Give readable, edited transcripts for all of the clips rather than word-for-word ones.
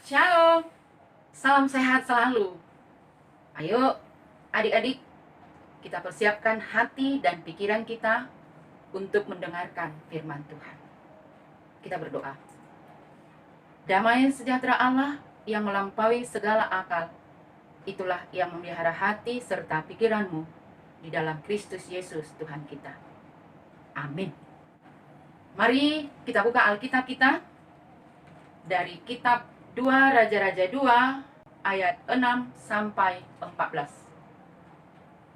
Shalom, salam sehat selalu. Ayo adik-adik, kita persiapkan hati dan pikiran kita untuk mendengarkan firman Tuhan. Kita berdoa. Damai sejahtera Allah yang melampaui segala akal, itulah yang memelihara hati serta pikiranmu di dalam Kristus Yesus Tuhan kita. Amin. Mari kita buka Alkitab kita dari kitab 2 Raja-Raja 2 ayat 6 sampai 14.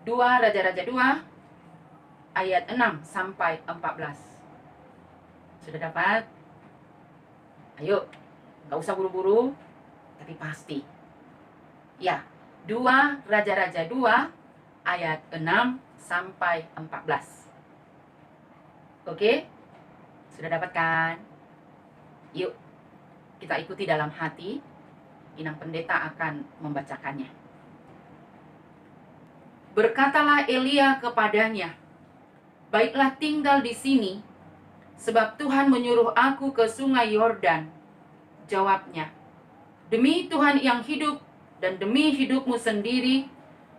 2 Raja-Raja 2 ayat 6 sampai 14. Sudah dapat? Ayo, gak usah buru-buru, tapi pasti. Ya, 2 Raja-Raja 2 ayat 6 sampai 14. Oke? Sudah dapat kan? Yuk, kita ikuti dalam hati. Inang Pendeta akan membacakannya. Berkatalah Elia kepadanya, "Baiklah tinggal di sini, sebab Tuhan menyuruh aku ke sungai Yordan." Jawabnya, "Demi Tuhan yang hidup dan demi hidupmu sendiri,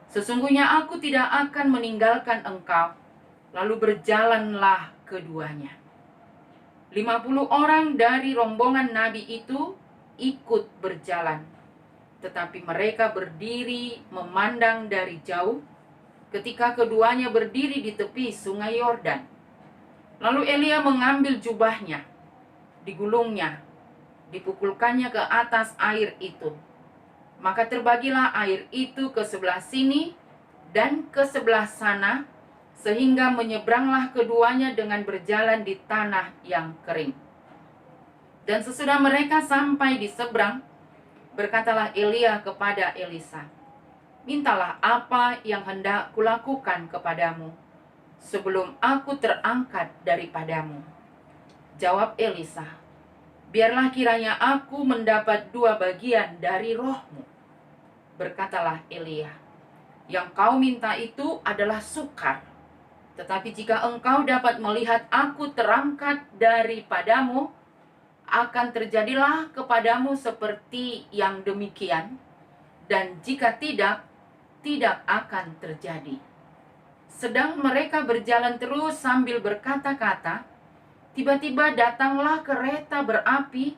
sesungguhnya aku tidak akan meninggalkan engkau." Lalu berjalanlah keduanya. 50 orang dari rombongan nabi itu ikut berjalan, tetapi mereka berdiri memandang dari jauh ketika keduanya berdiri di tepi sungai Yordan. Lalu Elia mengambil jubahnya, digulungnya, dipukulkannya ke atas air itu. Maka terbagilah air itu ke sebelah sini dan ke sebelah sana, sehingga menyeberanglah keduanya dengan berjalan di tanah yang kering. Dan sesudah mereka sampai di seberang, berkatalah Elia kepada Elisa, "Mintalah apa yang hendak kulakukan kepadamu sebelum aku terangkat daripadamu." Jawab Elisa, "Biarlah kiranya aku mendapat 2 bagian dari rohmu." Berkatalah Elia, "Yang kau minta itu adalah sukar. Tetapi jika engkau dapat melihat aku terangkat daripadamu, akan terjadilah kepadamu seperti yang demikian. Dan jika tidak, tidak akan terjadi." Sedang mereka berjalan terus sambil berkata-kata, tiba-tiba datanglah kereta berapi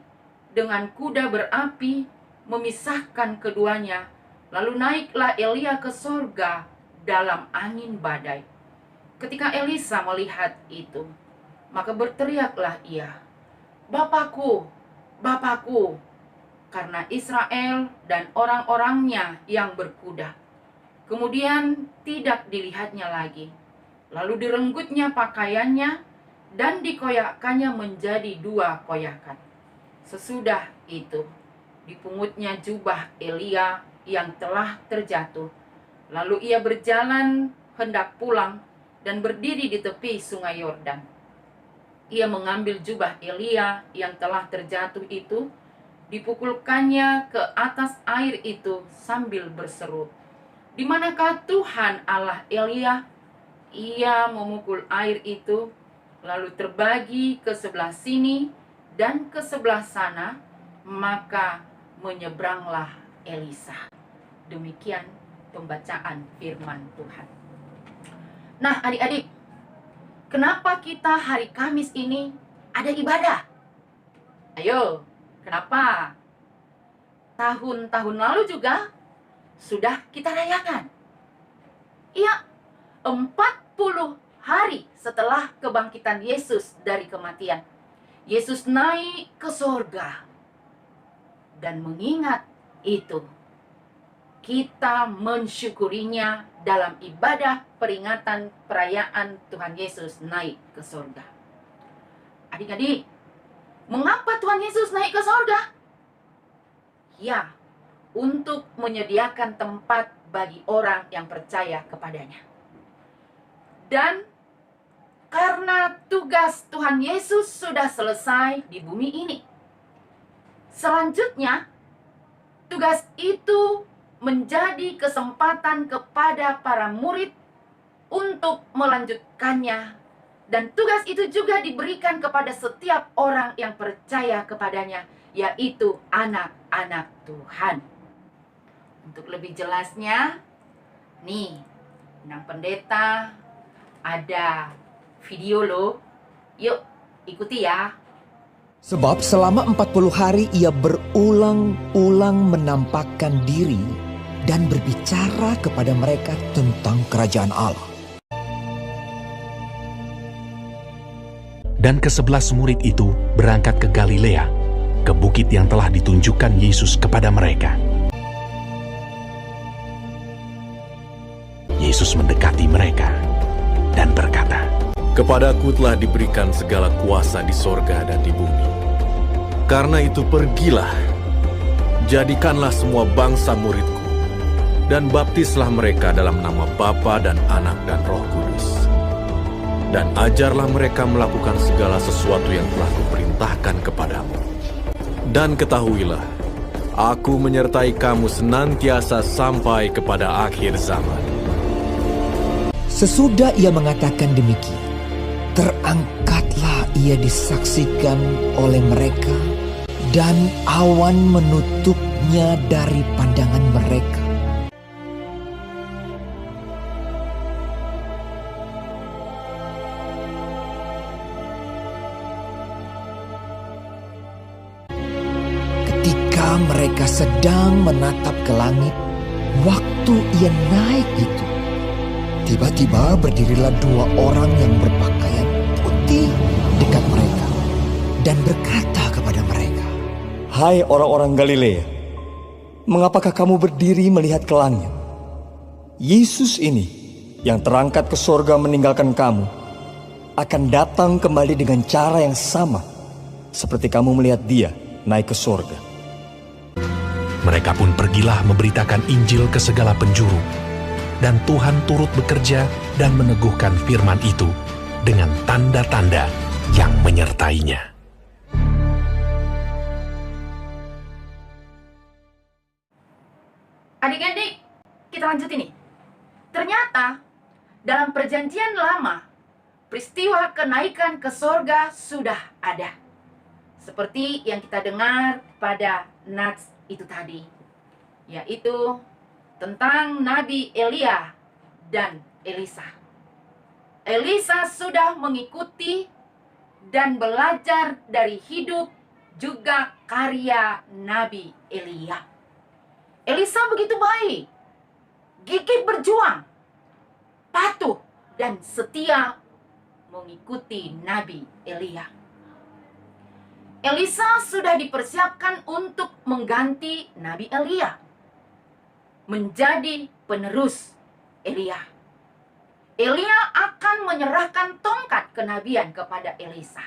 dengan kuda berapi memisahkan keduanya. Lalu naiklah Elia ke sorga dalam angin badai. Ketika Elisa melihat itu, maka berteriaklah ia, "Bapakku, Bapakku!" karena Israel dan orang-orangnya yang berkuda. Kemudian tidak dilihatnya lagi. Lalu direnggutnya pakaiannya dan dikoyakkannya menjadi 2 koyakan. Sesudah itu, dipungutnya jubah Elia yang telah terjatuh. Lalu ia berjalan hendak pulang dan berdiri di tepi sungai Yordan. Ia mengambil jubah Elia yang telah terjatuh itu, dipukulkannya ke atas air itu sambil berseru, "Di manakah Tuhan Allah Elia?" Ia memukul air itu, lalu terbagi ke sebelah sini dan ke sebelah sana, maka menyeberanglah Elisa. Demikian pembacaan firman Tuhan. Nah, adik-adik, kenapa kita hari Kamis ini ada ibadah? Ayo, kenapa? Tahun-tahun lalu juga sudah kita rayakan. Iya, 40 hari setelah kebangkitan Yesus dari kematian, Yesus naik ke sorga. Dan mengingat itu, kita mensyukurinya dalam ibadah peringatan perayaan Tuhan Yesus naik ke sorga. Adik-adik, mengapa Tuhan Yesus naik ke sorga? Ya, untuk menyediakan tempat bagi orang yang percaya kepadanya. Dan karena tugas Tuhan Yesus sudah selesai di bumi ini, selanjutnya tugas itu menjadi kesempatan kepada para murid untuk melanjutkannya. Dan tugas itu juga diberikan kepada setiap orang yang percaya kepadanya, yaitu anak anak Tuhan. Untuk lebih jelasnya, nih, Nang Pendeta ada video loh. Yuk, ikuti ya. Sebab selama 40 hari ia berulang-ulang menampakkan diri dan berbicara kepada mereka tentang kerajaan Allah. Dan ke-11 murid itu berangkat ke Galilea, ke bukit yang telah ditunjukkan Yesus kepada mereka. Yesus mendekati mereka dan berkata, "Kepadaku telah diberikan segala kuasa di sorga dan di bumi. Karena itu pergilah, jadikanlah semua bangsa muridku, dan baptislah mereka dalam nama Bapa dan Anak dan Roh Kudus. Dan ajarlah mereka melakukan segala sesuatu yang telah kuperintahkan kepadamu. Dan ketahuilah, aku menyertai kamu senantiasa sampai kepada akhir zaman." Sesudah ia mengatakan demikian, terangkatlah ia disaksikan oleh mereka, dan awan menutupnya dari pandangan mereka. Ketika mereka sedang menatap ke langit, waktu ia naik itu, tiba-tiba berdirilah 2 orang yang berpakaian putih dekat mereka dan berkata kepada mereka, "Hai orang-orang Galilea, mengapakah kamu berdiri melihat ke langit? Yesus ini yang terangkat ke sorga meninggalkan kamu akan datang kembali dengan cara yang sama seperti kamu melihat dia naik ke sorga." mereka pun pergilah memberitakan Injil ke segala penjuru, dan Tuhan turut bekerja dan meneguhkan firman itu dengan tanda-tanda yang menyertainya. Adik-adik, kita lanjut ini. Ternyata dalam perjanjian lama, peristiwa kenaikan ke sorga sudah ada. Seperti yang kita dengar pada nats itu tadi, yaitu tentang Nabi Elia dan Elisa. Elisa sudah mengikuti dan belajar dari hidup juga karya Nabi Elia. Elisa begitu baik, gigih berjuang, patuh dan setia mengikuti Nabi Elia. Elisa sudah dipersiapkan untuk mengganti Nabi Elia, menjadi penerus Elia. Elia akan menyerahkan tongkat kenabian kepada Elisa.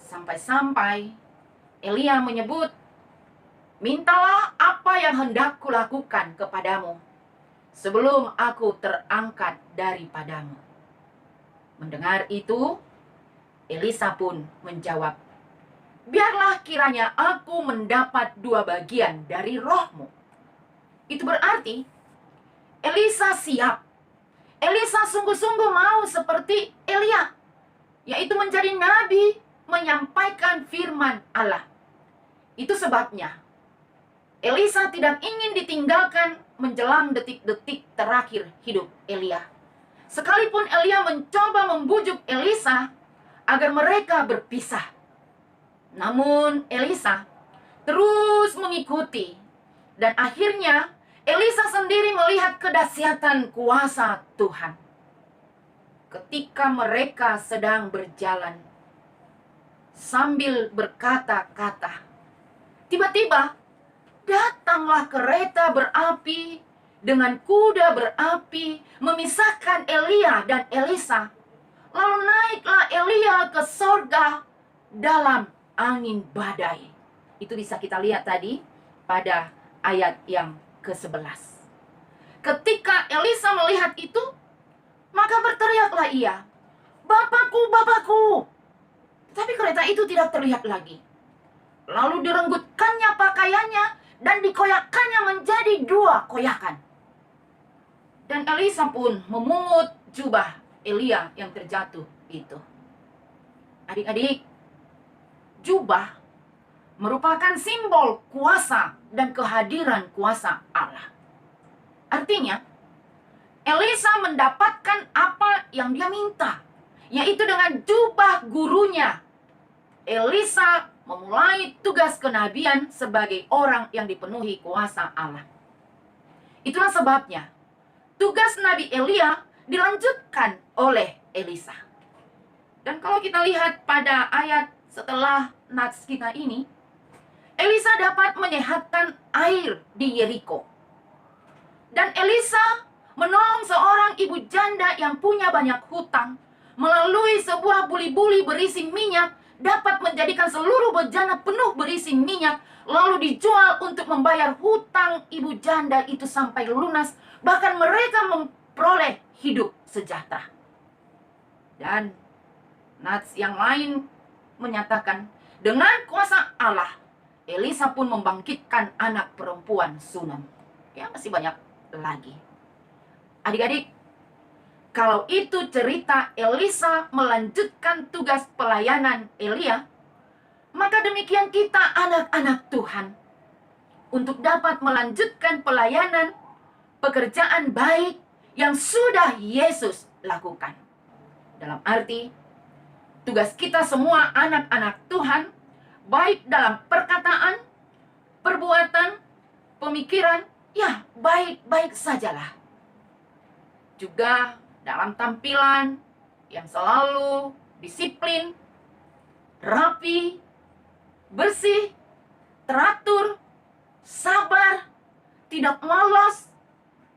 Sampai-sampai Elia menyebut, "Mintalah apa yang hendak kulakukan kepadamu sebelum aku terangkat daripadamu." Mendengar itu, Elisa pun menjawab, "Biarlah kiranya aku mendapat 2 bagian dari rohmu." Itu berarti Elisa siap. Elisa sungguh-sungguh mau seperti Elia, yaitu menjadi nabi, menyampaikan firman Allah. Itu sebabnya Elisa tidak ingin ditinggalkan menjelang detik-detik terakhir hidup Elia. Sekalipun Elia mencoba membujuk Elisa agar mereka berpisah, namun Elisa terus mengikuti, dan akhirnya Elisa sendiri melihat kedahsyatan kuasa Tuhan. Ketika mereka sedang berjalan sambil berkata-kata, tiba-tiba datanglah kereta berapi dengan kuda berapi memisahkan Elia dan Elisa. Lalu naiklah Elia ke sorga dalam angin badai. Itu bisa kita lihat tadi pada ayat yang ke-11. Ketika Elisa melihat itu, maka berteriaklah ia, "Bapakku, Bapakku!" Tapi kereta itu tidak terlihat lagi. Lalu direnggutkannya pakaiannya dan dikoyakkannya menjadi 2 koyakan. Dan Elisa pun memungut jubah Elia yang terjatuh itu. Adik-adik, jubah merupakan simbol kuasa dan kehadiran kuasa Allah. Artinya, Elisa mendapatkan apa yang dia minta, yaitu dengan jubah gurunya. Elisa memulai tugas kenabian sebagai orang yang dipenuhi kuasa Allah. Itulah sebabnya tugas Nabi Elia dilanjutkan oleh Elisa. Dan kalau kita lihat pada ayat setelah nats kita ini, Elisa dapat menyehatkan air di Yeriko. Dan Elisa menolong seorang ibu janda yang punya banyak hutang melalui sebuah buli-buli berisi minyak, dapat menjadikan seluruh bejana penuh berisi minyak, lalu dijual untuk membayar hutang ibu janda itu sampai lunas, bahkan mereka memperoleh hidup sejahtera. Dan nats yang lain menyatakan, dengan kuasa Allah, Elisa pun membangkitkan anak perempuan Sunam. Ya, masih banyak lagi. Adik-adik, kalau itu cerita Elisa melanjutkan tugas pelayanan Elia, maka demikian kita anak-anak Tuhan untuk dapat melanjutkan pelayanan pekerjaan baik yang sudah Yesus lakukan. Dalam arti, tugas kita semua anak-anak Tuhan, baik dalam perkataan, perbuatan, pemikiran, ya baik-baik sajalah. Juga dalam tampilan yang selalu disiplin, rapi, bersih, teratur, sabar, tidak malas,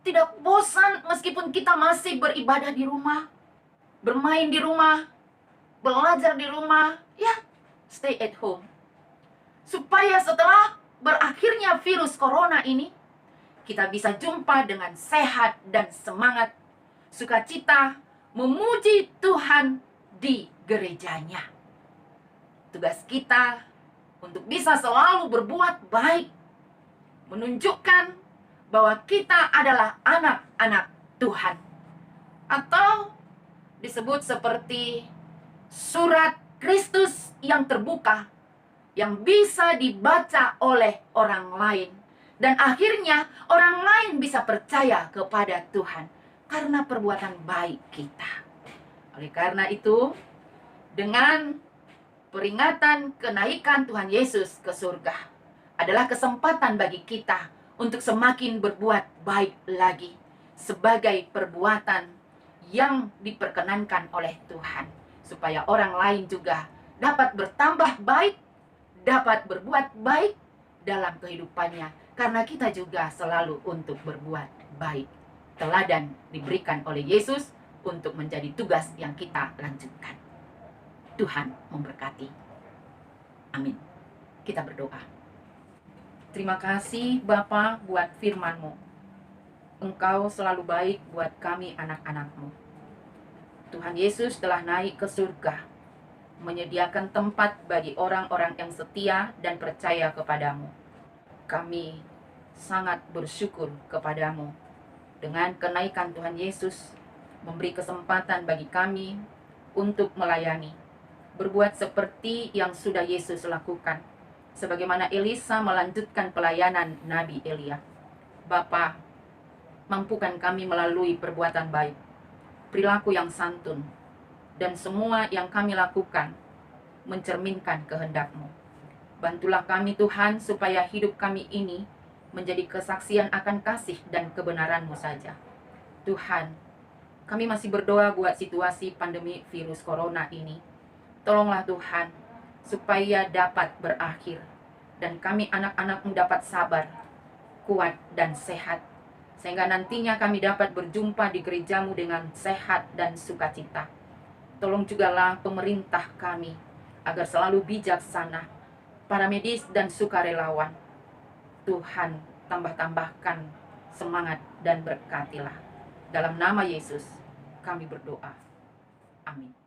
tidak bosan meskipun kita masih beribadah di rumah, bermain di rumah, belajar di rumah, ya stay at home. Supaya setelah berakhirnya virus corona ini, kita bisa jumpa dengan sehat dan semangat, sukacita, memuji Tuhan di gerejanya. Tugas kita untuk bisa selalu berbuat baik, menunjukkan bahwa kita adalah anak-anak Tuhan. Atau disebut seperti surat Kristus yang terbuka, yang bisa dibaca oleh orang lain. Dan akhirnya orang lain bisa percaya kepada Tuhan karena perbuatan baik kita. Oleh karena itu, dengan peringatan kenaikan Tuhan Yesus ke surga adalah kesempatan bagi kita untuk semakin berbuat baik lagi sebagai perbuatan yang diperkenankan oleh Tuhan, supaya orang lain juga dapat bertambah baik, dapat berbuat baik dalam kehidupannya, karena kita juga selalu untuk berbuat baik. Teladan diberikan oleh Yesus untuk menjadi tugas yang kita lanjutkan. Tuhan memberkati. Amin. Kita berdoa. Terima kasih Bapa buat firman-Mu. Engkau selalu baik buat kami anak-anak-Mu. Tuhan Yesus telah naik ke surga, menyediakan tempat bagi orang-orang yang setia dan percaya kepadamu. Kami sangat bersyukur kepadamu. Dengan kenaikan Tuhan Yesus, memberi kesempatan bagi kami untuk melayani, berbuat seperti yang sudah Yesus lakukan, sebagaimana Elisa melanjutkan pelayanan Nabi Elia. Bapa, mampukan kami melalui perbuatan baik, perilaku yang santun, dan semua yang kami lakukan mencerminkan kehendak-Mu. Bantulah kami Tuhan, supaya hidup kami ini menjadi kesaksian akan kasih dan kebenaran-Mu saja. Tuhan, kami masih berdoa buat situasi pandemi virus corona ini. Tolonglah Tuhan, supaya dapat berakhir, dan kami anak-anak-Mu dapat sabar, kuat, dan sehat, sehingga nantinya kami dapat berjumpa di gereja-Mu dengan sehat dan sukacita. Tolong jugalah pemerintah kami, agar selalu bijaksana, para medis dan sukarelawan. Tuhan, tambah-tambahkan semangat dan berkatilah. Dalam nama Yesus, kami berdoa. Amin.